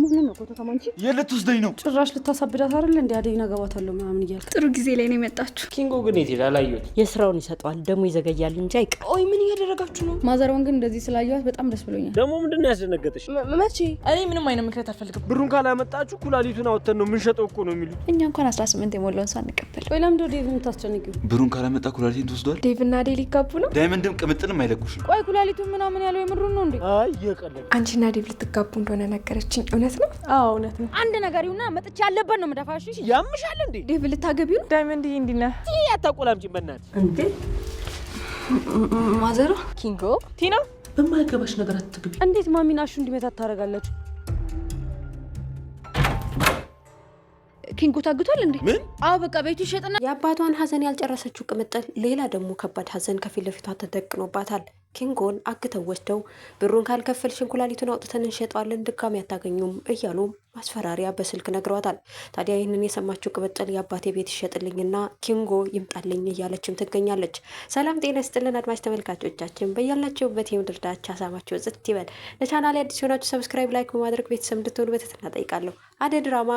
ምንም ነው ኮተታ ማንቺ የልትወስደኝ ነው ጭራሽ ልታሳብዳት አይደል እንዴ? አደይና ገባታለሁ ምናምን እያልክ ጥሩ ጊዜ ላይ ነው የመጣችሁ። ኪንጎ ግን የት ሄዳ አላየሁት። የስራውን ይሰጠዋል ደግሞ ይዘገያል እንጂ አይቀር። ኦይ ምን እያደረጋችሁ ነው? ማዘርዋን ግን እንደዚህ ስላየኋት በጣም ደስ ብሎኛል። ደግሞ ምንድነው ያስደነገጠሽ? መቼ? እኔ ምንም አይነት ምክንያት አልፈልግም። ብሩን ካላመጣችሁ ኩላሊቱን አውጥተን ነው የምንሸጠው እኮ ነው የሚሉት። እኛ እንኳን 18 የሞላውን ሰው አንቀበል። ቆይ ለምንድነው ዴቭ የምታስጨንቂው? ብሩን ካላመጣ ኩላሊቱን ትወስዷል። ዴቭና አደይ ሊጋቡ ነው። ዳይመንድም ቅምጥልም አይለቁሽም። ቆይ ኩላሊቱን ምናምን ያለው የምሩን ነው እንዴ? አይ የቀለለ አንቺና ዴቭ ልትጋቡ እንደሆነ ነገረችኝ። እውነት ነው? አዎ እውነት ነው። አንድ ነገር ይሁንና መጥቼ ያለበት ነው መደፋሽ። ያምሻል እንዴ? ዴቭ ልታገቢው ነው? ዳይመንድ እንዲና ያታቆላምጪ በእናትሽ እንዴ ማዘሯ ኪንጎ ቲና በማይገባሽ ነገር አትግቢ። እንዴት ማሚናሹ እንዲመታት ታደርጋለች? ኪንጎ ታግቷል እንዴ? ምን? አዎ በቃ ቤቱ ይሸጥና የአባቷን ሀዘን ያልጨረሰችው ቅምጥል ሌላ ደግሞ ከባድ ሀዘን ከፊት ለፊቷ ተደቅኖባታል። ኪንጎን አግተው ወስደው ብሩን ካልከፈልሽን ኩላሊቱን አውጥተን እንሸጠዋለን ድጋሚ አታገኙም እያሉ ማስፈራሪያ በስልክ ነግሯታል። ታዲያ ይህንን የሰማችው ቅምጥል የአባቴ ቤት ይሸጥልኝና ኪንጎ ይምጣልኝ እያለችም ትገኛለች። ሰላም ጤና ይስጥልን አድማጭ ተመልካቾቻችን በያላችሁበት የምድር ዳርቻ ሰላማችሁ ዝት ይበል። ለቻናሌ አዲስ የሆናችሁ ሰብስክራይብ፣ ላይክ በማድረግ ቤተሰብ እንድትሆኑ በትህትና እጠይቃለሁ። አደይ ድራማ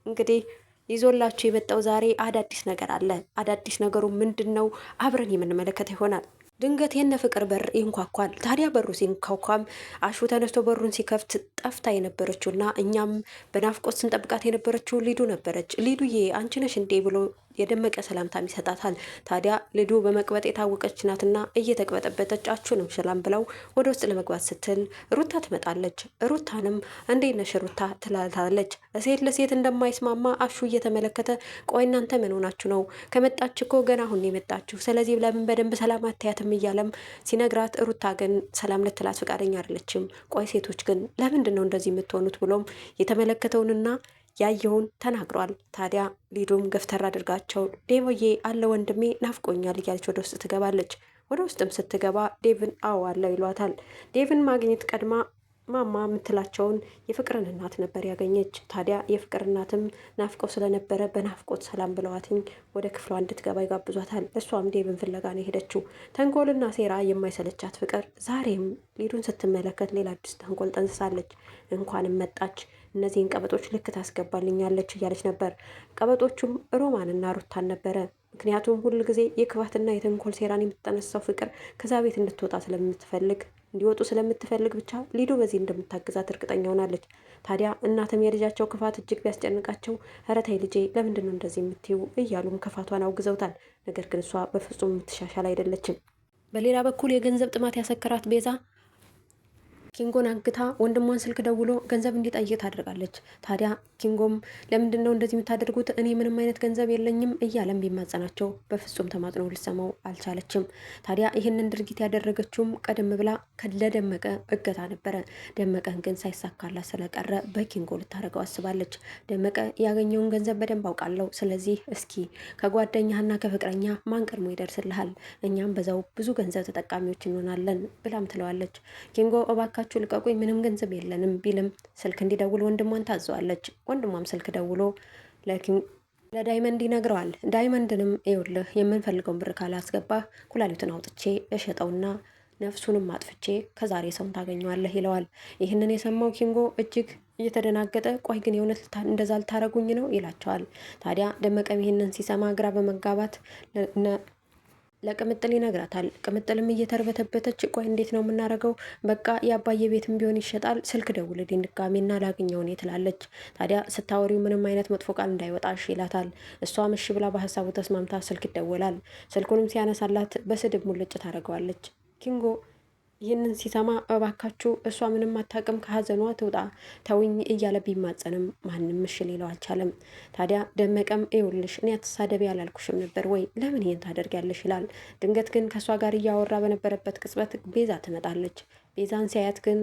እንግዲህ ይዞላችሁ የመጣው ዛሬ አዳዲስ ነገር አለ። አዳዲስ ነገሩ ምንድን ነው? አብረን የምንመለከት ይሆናል። ድንገት የነ ፍቅር በር ይንኳኳል። ታዲያ በሩ ሲንኳኳም አሹ ተነስቶ በሩን ሲከፍት ጠፍታ የነበረችውና እኛም በናፍቆት ስንጠብቃት የነበረችው ሊዱ ነበረች። ሊዱዬ አንቺ ነሽ እንዴ ብሎ የደመቀ ሰላምታም ይሰጣታል። ታዲያ ሊዱ በመቅበጥ የታወቀች ናትና እየተቅበጠበጠች አችሁንም ሰላም ብለው ወደ ውስጥ ለመግባት ስትል ሩታ ትመጣለች። ሩታንም እንዴት ነሽ ሩታ ትላታለች። ሴት ለሴት እንደማይስማማ አሹ እየተመለከተ ቆይ እናንተ ምን ሆናችሁ ነው? ከመጣች እኮ ገና አሁን የመጣችሁ ስለዚህ ለምን በደንብ ሰላም አታያትም እያለም ሲነግራት ሩታ ግን ሰላም ልትላት ፈቃደኛ አይደለችም። ቆይ ሴቶች ግን ለምንድን ነው እንደዚህ የምትሆኑት? ብሎም የተመለከተውንና ያየውን ተናግሯል። ታዲያ ሊዱም ገፍተር አድርጋቸው ዴቮዬ አለ ወንድሜ ናፍቆኛል እያለች ወደ ውስጥ ትገባለች። ወደ ውስጥም ስትገባ ዴቭን አዎ አለው ይሏታል። ዴቭን ማግኘት ቀድማ ማማ የምትላቸውን የፍቅርን እናት ነበር ያገኘች። ታዲያ የፍቅር እናትም ናፍቀው ስለነበረ በናፍቆት ሰላም ብለዋትኝ ወደ ክፍሏ እንድትገባ ይጋብዟታል። እሷም ዴቭን ፍለጋ ነው የሄደችው። ተንኮልና ሴራ የማይሰለቻት ፍቅር ዛሬም ሊዱን ስትመለከት ሌላ አዲስ ተንኮል ጠንስሳለች። እንኳንም መጣች እነዚህን ቀበጦች ልክ ታስገባልኛለች እያለች ነበር። ቀበጦቹም ሮማንና ሩታን ነበረ። ምክንያቱም ሁል ጊዜ የክፋትና የተንኮል ሴራን የምትጠነሳው ፍቅር ከዛ ቤት እንድትወጣ ስለምትፈልግ እንዲወጡ ስለምትፈልግ ብቻ ሊዱ በዚህ እንደምታግዛት እርግጠኛ ሆናለች። ታዲያ እናትም የልጃቸው ክፋት እጅግ ቢያስጨንቃቸው ኧረ ተይ ልጄ ለምንድን ነው እንደዚህ የምትይው እያሉም ክፋቷን አውግዘውታል። ነገር ግን እሷ በፍጹም የምትሻሻል አይደለችም። በሌላ በኩል የገንዘብ ጥማት ያሰከራት ቤዛ ኪንጎን አግታ ወንድሟን ስልክ ደውሎ ገንዘብ እንዲጠይቅ ታደርጋለች። ታዲያ ኪንጎም ለምንድን ነው እንደዚህ የምታደርጉት? እኔ ምንም አይነት ገንዘብ የለኝም እያለም ቢማጸናቸው በፍጹም ተማጽኖ ልሰማው አልቻለችም። ታዲያ ይህንን ድርጊት ያደረገችውም ቀደም ብላ ለደመቀ እገታ ነበረ። ደመቀን ግን ሳይሳካላት ስለቀረ በኪንጎ ልታደርገው አስባለች። ደመቀ ያገኘውን ገንዘብ በደንብ አውቃለሁ፣ ስለዚህ እስኪ ከጓደኛህና ከፍቅረኛ ማን ቀድሞ ይደርስልሃል? እኛም በዛው ብዙ ገንዘብ ተጠቃሚዎች እንሆናለን ብላም ትለዋለች። ኪንጎ እባካ ልቀቁኝ ምንም ገንዘብ የለንም ቢልም ስልክ እንዲደውል ወንድሟን ታዘዋለች። ወንድሟም ስልክ ደውሎ ለዳይመንድ ይነግረዋል። ዳይመንድንም ይኸውልህ የምንፈልገውን ብር ካላስገባህ ኩላሊቱን አውጥቼ እሸጠውና ነፍሱንም አጥፍቼ ከዛሬ ሰውን ታገኘዋለህ ይለዋል። ይህንን የሰማው ኪንጎ እጅግ እየተደናገጠ ቆይ ግን የእውነት እንደዛ ልታረጉኝ ነው ይላቸዋል። ታዲያ ደመቀም ይህንን ሲሰማ ግራ በመጋባት ለቅምጥል ይነግራታል። ቅምጥልም እየተርበተበተች ቆይ እንዴት ነው የምናደርገው? በቃ የአባዬ ቤትም ቢሆን ይሸጣል፣ ስልክ ደውልልኝ ድጋሜና ላግኘው እኔ ትላለች። ታዲያ ስታወሪው ምንም አይነት መጥፎ ቃል እንዳይወጣሽ ይላታል። እሷም እሺ ብላ በሀሳቡ ተስማምታ ስልክ ይደወላል። ስልኩንም ሲያነሳላት በስድብ ሙልጭ ታደርገዋለች። ኪንጎ ይህንን ሲሰማ እባካችሁ እሷ ምንም አታውቅም ከሀዘኗ ትውጣ ተውኝ እያለ ቢማጸንም ማንም እሺ ሊለው አልቻለም። ታዲያ ደመቀም ይኸውልሽ እኔ አትሳደቢ ያላልኩሽም ነበር ወይ ለምን ይሄን ታደርጊያለሽ ይላል። ድንገት ግን ከእሷ ጋር እያወራ በነበረበት ቅጽበት ቤዛ ትመጣለች። ቤዛን ሲያያት ግን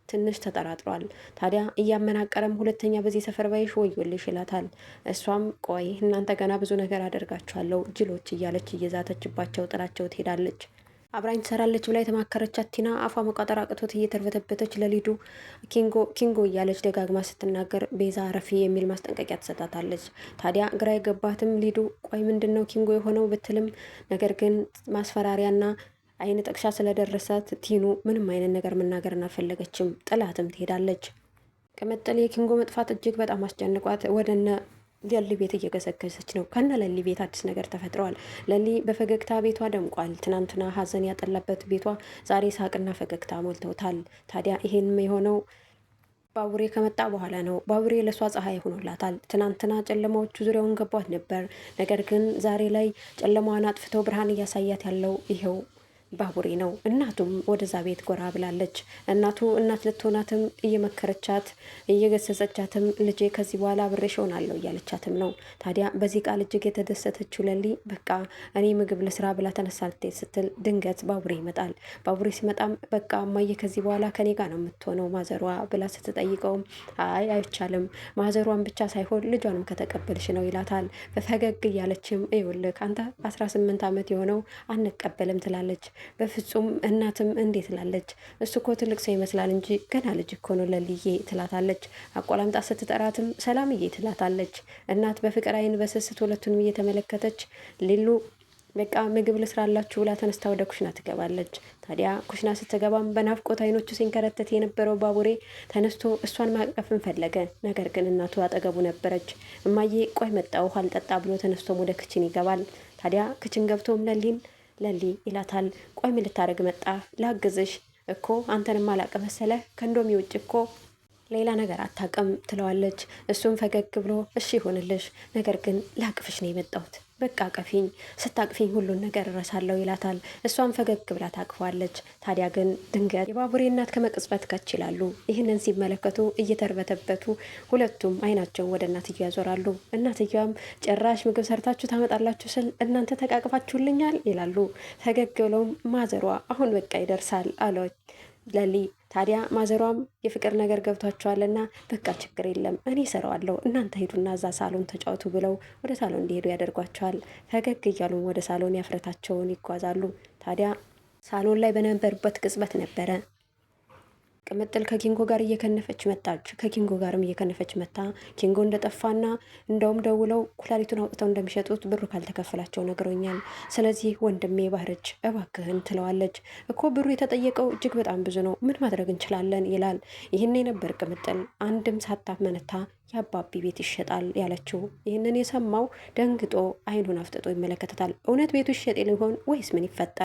ትንሽ ተጠራጥሯል። ታዲያ እያመናቀረም ሁለተኛ በዚህ ሰፈር ባይሽ ወዮልሽ ይላታል። እሷም ቆይ እናንተ ገና ብዙ ነገር አደርጋችኋለሁ ጅሎች እያለች እየዛተችባቸው ጥላቸው ትሄዳለች። አብራኝ ትሰራለች ብላ የተማከረቻት ቲና አፏ መቋጠር አቅቶት እየተርበተበተች ለሊዱ ኪንጎ እያለች ደጋግማ ስትናገር ቤዛ ረፊ የሚል ማስጠንቀቂያ ትሰጣታለች። ታዲያ ግራ የገባትም ሊዱ ቆይ ምንድን ነው ኪንጎ የሆነው ብትልም ነገር ግን ማስፈራሪያና አይን ጠቅሻ ስለደረሳት ቲኑ ምንም አይነት ነገር መናገርን አልፈለገችም። ጥላትም ትሄዳለች። ቅምጥል የኪንጎ መጥፋት እጅግ በጣም አስጨንቋት ወደነ ለሊ ቤት እየገሰገሰች ነው። ከነ ለሊ ቤት አዲስ ነገር ተፈጥረዋል። ለሊ በፈገግታ ቤቷ ደምቋል። ትናንትና ሀዘን ያጠላበት ቤቷ ዛሬ ሳቅና ፈገግታ ሞልተውታል። ታዲያ ይሄን የሆነው ባቡሬ ከመጣ በኋላ ነው። ባቡሬ ለእሷ ፀሐይ ሆኖላታል። ትናንትና ጨለማዎቹ ዙሪያውን ገቧት ነበር። ነገር ግን ዛሬ ላይ ጨለማዋን አጥፍተው ብርሃን እያሳያት ያለው ይኸው ባቡሬ ነው። እናቱም ወደዛ ቤት ጎራ ብላለች። እናቱ እናት ልትሆናትም እየመከረቻት እየገሰጸቻትም ልጄ ከዚህ በኋላ አብሬሽ እሆናለሁ እያለቻትም ነው። ታዲያ በዚህ ቃል እጅግ የተደሰተችው ለሊ በቃ እኔ ምግብ ልስራ ብላ ተነሳ ልትሄድ ስትል ድንገት ባቡሬ ይመጣል። ባቡሬ ሲመጣም በቃ እማዬ ከዚህ በኋላ ከኔ ጋር ነው የምትሆነው ማዘሯ ብላ ስትጠይቀውም አይ አይቻልም፣ ማዘሯን ብቻ ሳይሆን ልጇንም ከተቀበልሽ ነው ይላታል። በፈገግ እያለችም ይኸውልህ አንተ 18 ዓመት የሆነው አንቀበልም ትላለች። በፍጹም እናትም እንዴት ትላለች። እሱ እኮ ትልቅ ሰው ይመስላል እንጂ ገና ልጅ እኮ ነው ለልዬ ትላታለች። አቆላምጣ ስትጠራትም ሰላምዬ ትላታለች። እናት በፍቅር አይን በስስት ሁለቱንም እየተመለከተች ሊሉ በቃ ምግብ ልስራላችሁ ብላ ተነስታ ወደ ኩሽና ትገባለች። ታዲያ ኩሽና ስትገባም በናፍቆት አይኖቹ ሲንከረተት የነበረው ባቡሬ ተነስቶ እሷን ማቀፍን ፈለገ። ነገር ግን እናቱ አጠገቡ ነበረች። እማዬ ቆይ መጣሁ ውሃ ልጠጣ ብሎ ተነስቶም ወደ ክችን ይገባል። ታዲያ ክችን ገብቶም ለሊ ይላታል። ቆይ ምን ልታደርግ መጣ? ላግዝሽ እኮ አንተንም አላቅ መሰለህ ከእንዶሚ ውጭ እኮ ሌላ ነገር አታውቅም ትለዋለች። እሱም ፈገግ ብሎ እሺ ይሆንልሽ፣ ነገር ግን ላቅፍሽ ነው የመጣሁት፣ በቃ አቀፊኝ፣ ስታቅፊኝ ሁሉን ነገር እረሳለሁ ይላታል። እሷም ፈገግ ብላ ታቅፈዋለች። ታዲያ ግን ድንገት የባቡሬ እናት ከመቅጽበት ከች ይላሉ። ይህንን ሲመለከቱ እየተርበተበቱ ሁለቱም አይናቸውን ወደ እናትየው ያዞራሉ። እናትየዋም ጭራሽ ምግብ ሰርታችሁ ታመጣላችሁ ስል እናንተ ተቃቅፋችሁልኛል ይላሉ። ፈገግ ብለውም ማዘሯ አሁን በቃ ይደርሳል አለች ለሊ። ታዲያ ማዘሯም የፍቅር ነገር ገብቷቸዋልና በቃ ችግር የለም እኔ እሰራዋለሁ እናንተ ሄዱና እዛ ሳሎን ተጫወቱ ብለው ወደ ሳሎን እንዲሄዱ ያደርጓቸዋል። ፈገግ እያሉም ወደ ሳሎን ያፍረታቸውን ይጓዛሉ። ታዲያ ሳሎን ላይ በነበሩበት ቅጽበት ነበረ ቅምጥል ከኪንጎ ጋር እየከነፈች መጣች። ከኪንጎ ጋርም እየከነፈች መጣ። ኪንጎ እንደጠፋና እንደውም ደውለው ኩላሊቱን አውጥተው እንደሚሸጡት ብሩ ካልተከፈላቸው ነግሮኛል። ስለዚህ ወንድሜ ባህርች እባክህን ትለዋለች። እኮ ብሩ የተጠየቀው እጅግ በጣም ብዙ ነው፣ ምን ማድረግ እንችላለን ይላል። ይህን ነበር ቅምጥል አንድም ሳታመነታ የአባቢ ቤት ይሸጣል ያለችው። ይህንን የሰማው ደንግጦ አይኑን አፍጥጦ ይመለከታል። እውነት ቤቱ ይሸጥ ሊሆን ወይስ ምን ይፈጠራል?